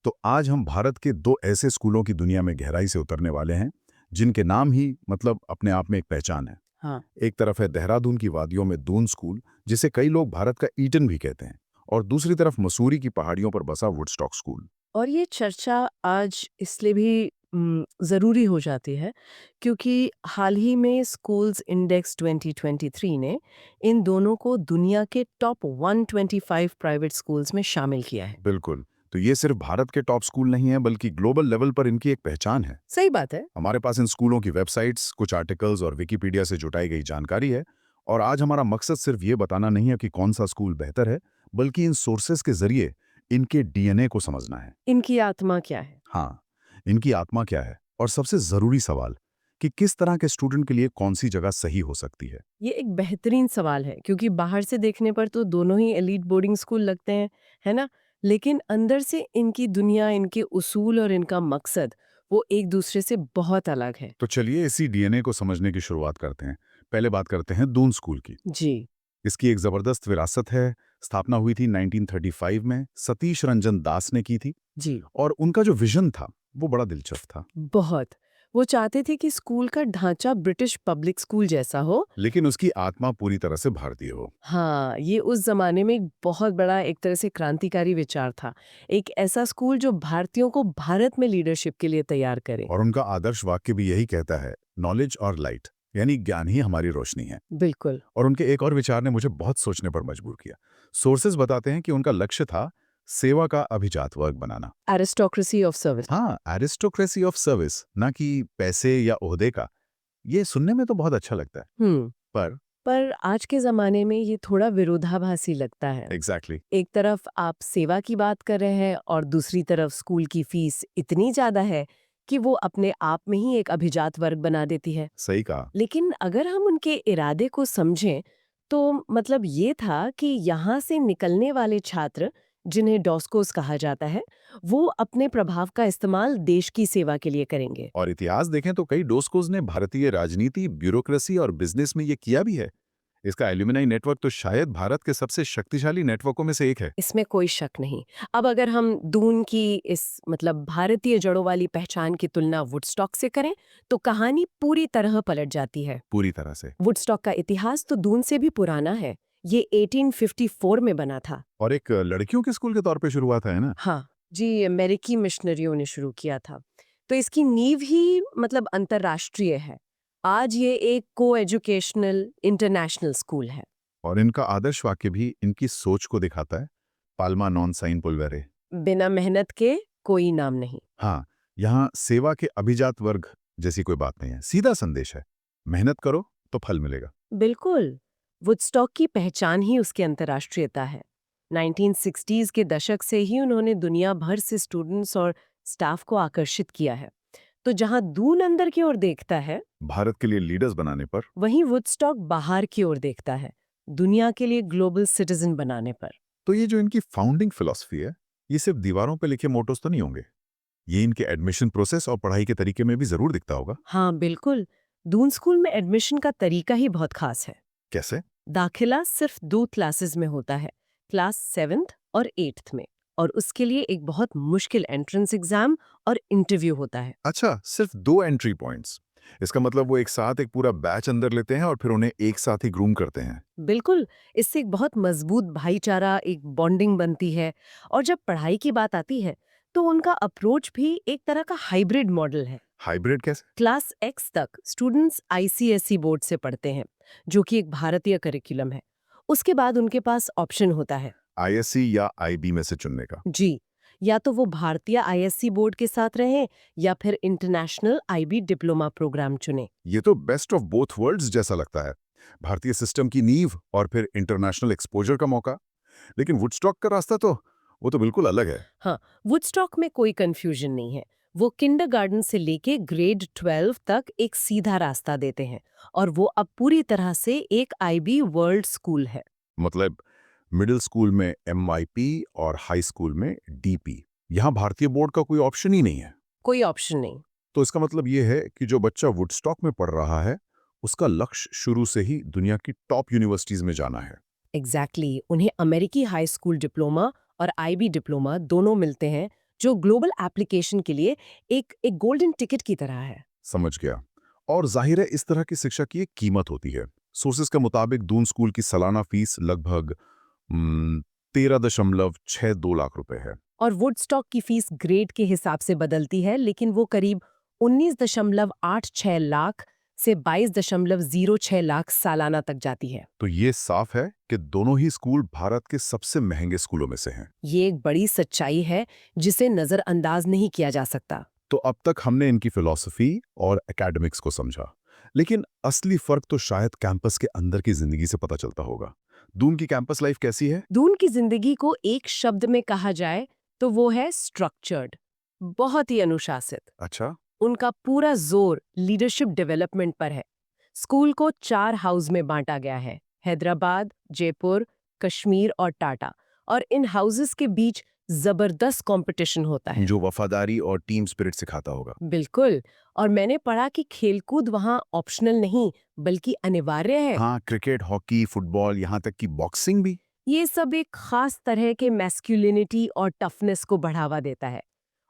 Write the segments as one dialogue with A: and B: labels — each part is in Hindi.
A: तो आज हम भारत के दो ऐसे स्कूलों की दुनिया में गहराई से उतरने वाले हैं जिनके नाम ही मतलब अपने आप में एक पहचान है।
B: हाँ।
A: एक तरफ है देहरादून की वादियों में दून स्कूल, जिसे कई लोग भारत का ईटन भी कहते हैं, और दूसरी तरफ मसूरी की पहाड़ियों पर बसा वुडस्टॉक स्कूल।
B: और ये चर्चा आज इसलिए भी ज़रूरी हो जाती है क्योंकि हाल ही में स्कूल्स इंडेक्स 2023 ने इन दोनों को दुनिया के टॉप 125 प्राइवेट स्कूल्स में शामिल किया है।
A: बिल्कुल। तो ये सिर्फ भारत के टॉप स्कूल नहीं है, बल्कि ग्लोबल लेवल पर इनकी एक पहचान है।
B: सही बात है।
A: हमारे पास इन स्कूलों की वेबसाइट्स, कुछ आर्टिकल्स और विकिपीडिया से जुटाई गई जानकारी है। और आज हमारा मकसद सिर्फ ये बताना नहीं है कि कौन सा स्कूल बेहतर है, बल्कि इन सोर्सेस के जरिए इनके डीएनए को समझना है।
B: इनकी आत्मा क्या है?
A: हाँ, इनकी आत्मा क्या है, और सबसे जरूरी सवाल कि किस तरह के स्टूडेंट के लिए कौन सी जगह सही हो सकती है।
B: ये एक बेहतरीन सवाल है क्योंकि बाहर से देखने पर तो दोनों ही एलीट बोर्डिंग स्कूल लगते हैं, है ना? लेकिन अंदर से इनकी दुनिया, इनके उसूल और इनका मकसद वो एक दूसरे से बहुत अलग है।
A: तो चलिए इसी डीएनए को समझने की शुरुआत करते हैं। पहले बात करते हैं दून स्कूल की।
B: जी।
A: इसकी एक जबरदस्त विरासत है। स्थापना हुई थी 1935 में, सतीश रंजन दास ने की थी।
B: जी।
A: और उनका जो विजन था वो बड़ा दिलचस्प था।
B: बहुत। वो चाहते थे कि स्कूल का ढांचा ब्रिटिश पब्लिक स्कूल जैसा हो।
A: लेकिन उसकी आत्मा पूरी तरह से भारतीय हो।
B: हाँ, ये उस जमाने में एक बहुत बड़ा एक तरह से क्रांतिकारी विचार था। एक ऐसा स्कूल जो भारतीयों को भारत में लीडरशिप के लिए तैयार करे।
A: और उनका आदर्श वाक्य भी यही कहता है, नॉलेज और लाइट, यानी ज्ञान ही हमारी रोशनी है।
B: बिल्कुल।
A: और उनके एक और विचार ने मुझे बहुत सोचने पर मजबूर किया। सोर्सेज बताते हैं कि उनका लक्ष्य था सेवा का अभिजात वर्ग बनाना।
B: Aristocracy of service.
A: हाँ, एरिस्टोक्रेसी ऑफ सर्विस, ना कि पैसे या ओहदे का। ये सुनने में तो बहुत अच्छा लगता है,
B: हम्म।
A: पर
B: पर आज के जमाने में ये थोड़ा विरोधाभासी लगता है।
A: एग्जैक्टली।
B: एक तरफ आप सेवा की बात कर रहे हैं और दूसरी तरफ स्कूल की फीस इतनी ज्यादा है कि वो अपने आप में ही एक अभिजात वर्ग बना देती है।
A: सही कहा।
B: लेकिन अगर हम उनके इरादे को समझें तो मतलब ये था कि यहाँ से निकलने वाले छात्र, जिन्हें डॉस्कोस कहा जाता है, वो अपने प्रभाव का इस्तेमाल देश की सेवा के लिए करेंगे।
A: और इतिहास देखें तो कई डोस्कोज ने भारतीय राजनीति, ब्यूरोक्रेसी और बिजनेस में ये किया भी है। इसका एल्यूमिनाई नेटवर्क तो शायद भारत के सबसे शक्तिशाली नेटवर्कों में से एक है।
B: इसमें कोई शक नहीं। अब अगर हम दून की इस मतलब भारतीय जड़ों वाली पहचान की तुलना वुडस्टॉक से करें तो कहानी पूरी तरह पलट जाती है।
A: पूरी तरह से।
B: वुडस्टॉक का इतिहास तो दून से भी पुराना है। ये 1854 में बना था।
A: और एक लड़कियों के स्कूल के तौर पे शुरू हुआ था, है ना?
B: हाँ जी, अमेरिकी मिशनरियों ने शुरू किया था। तो इसकी नींव ही मतलब अंतर्राष्ट्रीय है। आज ये एक को एजुकेशनल इंटरनेशनल स्कूल है।
A: और इनका आदर्श वाक्य भी इनकी सोच को दिखाता है, पाल्मा नॉन साइन पुलवेरे।
B: बिना मेहनत के कोई नाम नहीं।
A: हाँ, यहाँ सेवा के अभिजात वर्ग जैसी कोई बात नहीं है, सीधा संदेश है, मेहनत करो तो फल मिलेगा।
B: बिल्कुल। वुडस्टॉक की पहचान ही उसकी अंतर्राष्ट्रीयता है। 1960s के दशक से ही उन्होंने दुनिया भर से स्टूडेंट्स और स्टाफ को आकर्षित किया है। तो जहां दून अंदर की ओर देखता है,
A: भारत के लिए लीडर्स बनाने पर।
B: वहीं वुडस्टॉक बाहर की ओर देखता है, दुनिया के लिए ग्लोबल सिटीजन बनाने पर।
A: तो ये जो इनकी फाउंडिंग फिलॉसफी है, ये सिर्फ दीवारों पे लिखे मोटोस तो नहीं होंगे। ये इनके एडमिशन प्रोसेस और पढ़ाई के तरीके में भी जरूर दिखता होगा।
B: हाँ बिल्कुल। दून स्कूल में एडमिशन का तरीका ही बहुत खास है।
A: कैसे?
B: दाखिला सिर्फ 2 क्लासेस में होता है, क्लास 7th और 8th में। और उसके लिए एक बहुत मुश्किल एंट्रेंस एग्जाम और इंटरव्यू होता है।
A: अच्छा, सिर्फ 2 एंट्री पॉइंट्स। इसका मतलब वो एक साथ एक पूरा बैच अंदर लेते हैं और फिर उन्हें एक साथ ही ग्रूम करते हैं।
B: बिल्कुल। इससे एक बहुत मजबूत भाईचारा, एक बॉन्डिंग बनती है। और जब पढ़ाई की बात आती है तो उनका अप्रोच भी एक तरह का हाइब्रिड मॉडल है।
A: हाइब्रिड कैसे?
B: क्लास एक्स तक स्टूडेंट्स आईसीएसई बोर्ड से पढ़ते हैं, जो कि एक भारतीय करिकुलम है। उसके बाद उनके पास ऑप्शन होता है।
A: आईएससी या आईबी में से चुनने का।
B: जी, या तो वो भारतीय आईएससी बोर्ड के साथ रहें या फिर इंटरनेशनल आईबी डिप्लोमा प्रोग्राम चुनें।
A: ये तो बेस्ट ऑफ बोथ वर्ल्ड्स जैसा लगता है। भारतीय सिस्टम की नींव और फिर इंटरनेशनल एक्सपोजर का मौका। लेकिन वुडस्टॉक का रास्ता तो वो तो बिल्कुल अलग है।
B: हाँ, वुडस्टॉक में कोई कंफ्यूजन नहीं है। वो किंडरगार्टन से लेके ग्रेड 12 तक एक सीधा रास्ता देते हैं और वो अब पूरी तरह से एक आईबी वर्ल्ड स्कूल है।
A: मतलब मिडिल स्कूल में एमवाईपी और हाई स्कूल में डीपी। यहाँ भारतीय बोर्ड का कोई ऑप्शन ही नहीं है।
B: कोई ऑप्शन नहीं।
A: तो इसका मतलब ये है कि जो बच्चा वुडस्टॉक में पढ़ रहा है, उसका लक्ष्य शुरू से ही दुनिया की टॉप यूनिवर्सिटीज में जाना है।
B: एग्जैक्टली। उन्हें अमेरिकी हाई स्कूल डिप्लोमा और आईबी डिप्लोमा दोनों मिलते हैं, जो ग्लोबल एप्लीकेशन के लिए एक गोल्डन टिकट की तरह है।
A: समझ गया। और जाहिर है इस तरह की शिक्षा की एक कीमत होती है। सोर्सेज के मुताबिक दून स्कूल की सालाना फीस लगभग 13.62 लाख रुपए है।
B: और वुडस्टॉक की फीस ग्रेड के हिसाब से बदलती है, लेकिन वो करीब 19.86 लाख से 22.06 लाख सालाना तक जाती है।
A: तो ये साफ है कि दोनों ही स्कूल भारत के सबसे महंगे स्कूलों में से हैं।
B: ये एक बड़ी सच्चाई है जिसे नजरअंदाज नहीं किया जा सकता।
A: तो अब तक हमने इनकी फिलॉसफी और एकेडमिक्स को समझा, लेकिन असली फर्क तो शायद कैंपस के अंदर की जिंदगी से पता चलता होगा। दून की कैंपस लाइफ कैसी है?
B: दून की जिंदगी को एक शब्द में कहा जाए तो वो है स्ट्रक्चर्ड, बहुत ही अनुशासित।
A: अच्छा।
B: उनका पूरा जोर लीडरशिप डेवलपमेंट पर है। स्कूल को 4 हाउस में बांटा गया है, हैदराबाद, जयपुर, कश्मीर और टाटा। और इन हाउसेस के बीच जबरदस्त कंपटीशन होता है।
A: जो वफादारी और टीम स्पिरिट सिखाता होगा।
B: बिल्कुल। और मैंने पढ़ा कि खेलकूद वहाँ ऑप्शनल नहीं बल्कि अनिवार्य है।
A: हाँ, क्रिकेट, हॉकी, फुटबॉल, यहाँ तक कि बॉक्सिंग भी।
B: ये सब एक खास तरह के मैस्कुलिनिटी और टफनेस को बढ़ावा देता है।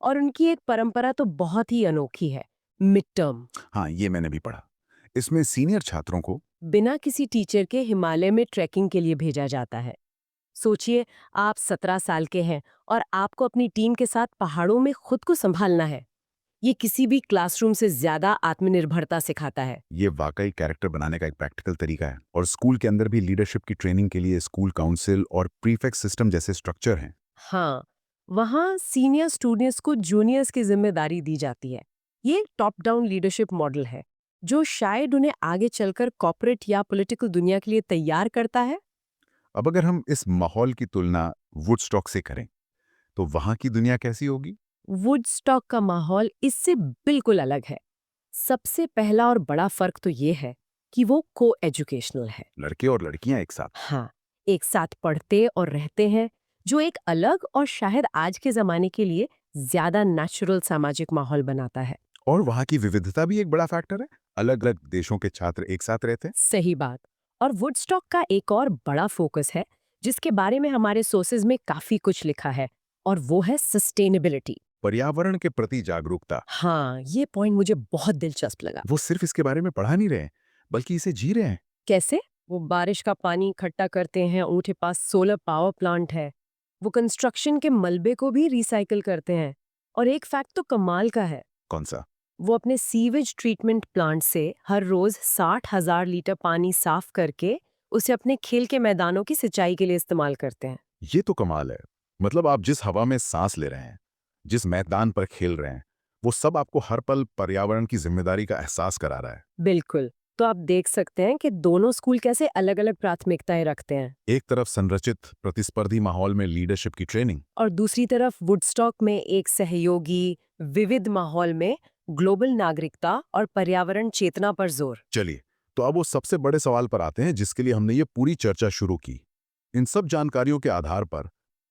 B: और उनकी एक परंपरा तो बहुत ही अनोखी है, मिड टर्म।
A: हाँ, ये मैंने भी पढ़ा। इसमें सीनियर छात्रों को
B: बिना किसी टीचर के हिमालय में ट्रैकिंग के लिए भेजा जाता है। सोचिए, आप 17 साल के हैं और आपको अपनी टीम के साथ पहाड़ों में खुद को संभालना है। ये किसी भी क्लासरूम से ज्यादा आत्मनिर्भरता सिखाता है।
A: ये वाकई कैरेक्टर बनाने का एक प्रैक्टिकल तरीका है। और स्कूल के अंदर भी लीडरशिप की ट्रेनिंग के लिए स्कूल काउंसिल और प्रीफेक्ट सिस्टम जैसे स्ट्रक्चर हैं।
B: हाँ, वहाँ सीनियर स्टूडेंट्स को जूनियर्स की जिम्मेदारी दी जाती है। ये टॉप डाउन लीडरशिप मॉडल है जो शायद उन्हें आगे चलकर कॉर्पोरेट या पॉलिटिकल दुनिया के लिए तैयार करता है।
A: अब अगर हम इस माहौल की तुलना वुडस्टॉक से करें, तो वहाँ की दुनिया कैसी होगी?
B: वुडस्टॉक का माहौल इससे बिल्कुल अलग है। सबसे पहला और बड़ा फर्क तो ये है कि वो को एजुकेशनल है।
A: लड़के और लड़कियां एक साथ।
B: हाँ, एक साथ पढ़ते और रहते हैं, जो एक अलग और शायद आज के जमाने के लिए ज्यादा नेचुरल सामाजिक माहौल बनाता है।
A: और वहाँ की विविधता भी एक बड़ा फैक्टर है। अलग अलग देशों के छात्र एक साथ रहते हैं।
B: सही बात। और वुडस्टॉक का एक और बड़ा फोकस है जिसके बारे में हमारे सोर्सेज में काफी कुछ लिखा है, और वो है सस्टेनेबिलिटी।
A: पर्यावरण के प्रति जागरूकता।
B: हाँ, ये पॉइंट मुझे बहुत दिलचस्प लगा।
A: वो सिर्फ इसके बारे में पढ़ा नहीं रहे हैं, बल्कि इसे जी रहे हैं।
B: कैसे? वो बारिश का पानी इकट्ठा करते हैं, उनके पास सोलर पावर प्लांट है। वो कंस्ट्रक्शन के मलबे को भी रिसाइकिल करते हैं। और एक फैक्ट तो कमाल का है,
A: कौन सा?
B: वो अपने सीवेज ट्रीटमेंट प्लांट से हर रोज 60,000 लीटर पानी साफ करके उसे अपने खेल के मैदानों की सिंचाई के लिए इस्तेमाल करते हैं।
A: ये तो कमाल है। मतलब आप जिस हवा में सांस ले रहे हैं, जिस मैदान पर खेल रहे हैं, वो सब आपको हर पल पर्यावरण की जिम्मेदारी का एहसास करा रहा है।
B: बिल्कुल। तो आप देख सकते हैं कि दोनों स्कूल कैसे अलग-अलग प्राथमिकताएं रखते हैं।
A: एक तरफ संरचित प्रतिस्पर्धी माहौल में लीडरशिप की ट्रेनिंग,
B: और दूसरी तरफ वुडस्टॉक में एक सहयोगी, विविध माहौल में ग्लोबल नागरिकता और पर्यावरण चेतना पर जोर।
A: चलिए, तो अब वो सबसे बड़े सवाल पर आते हैं जिसके लिए हमने ये पूरी चर्चा शुरू की। इन सब जानकारियों के आधार पर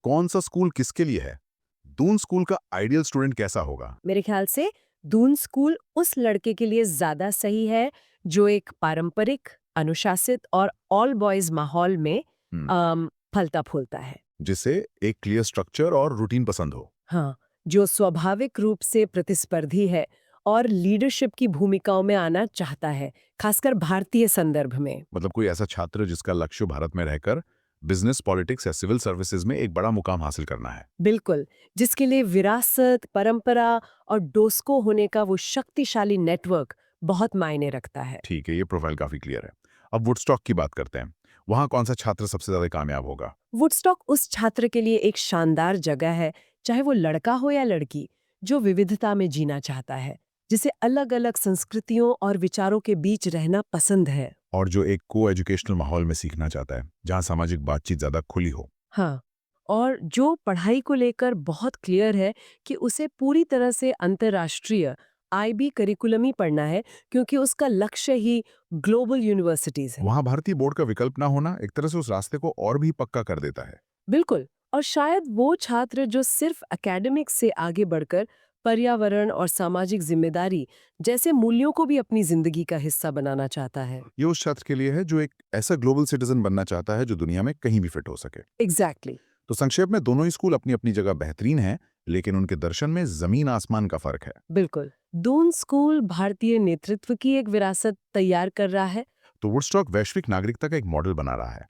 A: कौन सा स्कूल किसके लिए है? दून स्कूल का आइडियल स्टूडेंट कैसा होगा?
B: मेरे ख्याल से दून स्कूल उस लड़के के लिए ज्यादा सही है जो एक पारंपरिक, अनुशासित और ऑल बॉयज माहौल में
A: हम्म,
B: फलता फूलता है।
A: जिसे एक क्लियर स्ट्रक्चर और रूटीन पसंद हो।
B: हाँ, जो स्वाभाविक रूप से प्रतिस्पर्धी है और लीडरशिप की भूमिकाओं में आना चाहता है, खासकर भारतीय संदर्भ में।
A: मतलब कोई ऐसा छात्र जिसका लक्ष्य भारत में रहकर बिजनेस, पॉलिटिक्स या सिविल सर्विसेज में एक बड़ा मुकाम हासिल करना है।
B: बिल्कुल, जिसके लिए विरासत, परंपरा और डोस्को होने का वो शक्तिशाली नेटवर्क बहुत मायने रखता है।
A: ठीक है, ये प्रोफाइल काफी क्लियर है। अब वुडस्टॉक की बात करते हैं। वहाँ कौन सा छात्र सबसे ज्यादा कामयाब होगा?
B: वुडस्टॉक उस छात्र के लिए एक शानदार जगह है, चाहे वो लड़का हो या लड़की, जो विविधता में जीना चाहता है, जिसे अलग-अलग संस्कृतियों और विचारों के बीच रहना पसंद है।
A: और जो एक को एजुकेशनल माहौल में सीखना चाहता है, जहाँ सामाजिक बातचीत ज्यादा खुली हो।
B: हाँ, और जो पढ़ाई को लेकर बहुत क्लियर है कि उसे पूरी तरह से अंतर्राष्ट्रीय आईबी करिकुलम ही पढ़ना है, क्योंकि उसका लक्ष्य ही ग्लोबल यूनिवर्सिटीज है।
A: वहाँ भारतीय बोर्ड का विकल्प ना होना एक तरह से उस रास्ते को और भी पक्का कर देता है।
B: बिल्कुल। और शायद वो छात्र जो सिर्फ एकेडमिक्स से आगे बढ़कर पर्यावरण और सामाजिक जिम्मेदारी जैसे मूल्यों को भी अपनी जिंदगी का हिस्सा बनाना चाहता है।
A: ये उस छात्र के लिए है जो एक ऐसा ग्लोबल सिटीजन बनना चाहता है जो दुनिया में कहीं भी फिट हो सके।
B: एग्जैक्टली।
A: तो संक्षेप में दोनों ही स्कूल अपनी अपनी जगह बेहतरीन हैं, लेकिन उनके दर्शन में जमीन आसमान का फर्क है।
B: बिल्कुल। दून स्कूल भारतीय नेतृत्व की एक विरासत तैयार कर रहा है।
A: तो वुडस्टॉक वैश्विक नागरिकता का एक मॉडल बना रहा है।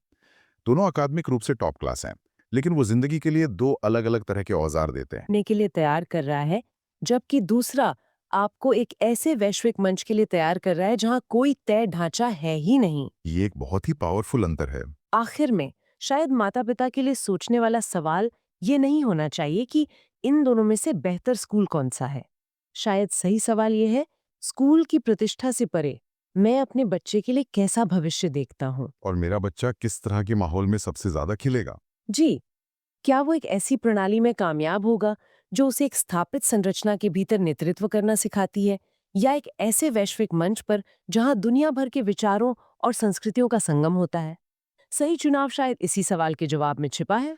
A: दोनों अकादमिक रूप से टॉप क्लास हैं, लेकिन वो जिंदगी के लिए दो अलग अलग तरह के औजार देते हैं।
B: ने के लिए तैयार कर रहा है, जबकि दूसरा आपको एक ऐसे वैश्विक मंच के लिए तैयार कर रहा है जहां कोई तय ढांचा है ही नहीं।
A: ये एक बहुत ही पावरफुल अंतर है।
B: आखिर में शायद माता-पिता के लिए सोचने वाला सवाल ये नहीं होना चाहिए कि इन दोनों में से बेहतर स्कूल कौन सा है। शायद सही सवाल ये है, स्कूल की प्रतिष्ठा से परे मैं अपने बच्चे के लिए कैसा भविष्य देखता हूँ।
A: और मेरा बच्चा किस तरह के माहौल में सबसे ज्यादा खिलेगा।
B: जी, क्या वो एक ऐसी प्रणाली में कामयाब होगा जो उसे एक स्थापित संरचना के भीतर नेतृत्व करना सिखाती है, या एक ऐसे वैश्विक मंच पर जहां दुनिया भर के विचारों और संस्कृतियों का संगम होता है? सही चुनाव शायद इसी सवाल के जवाब में छिपा है।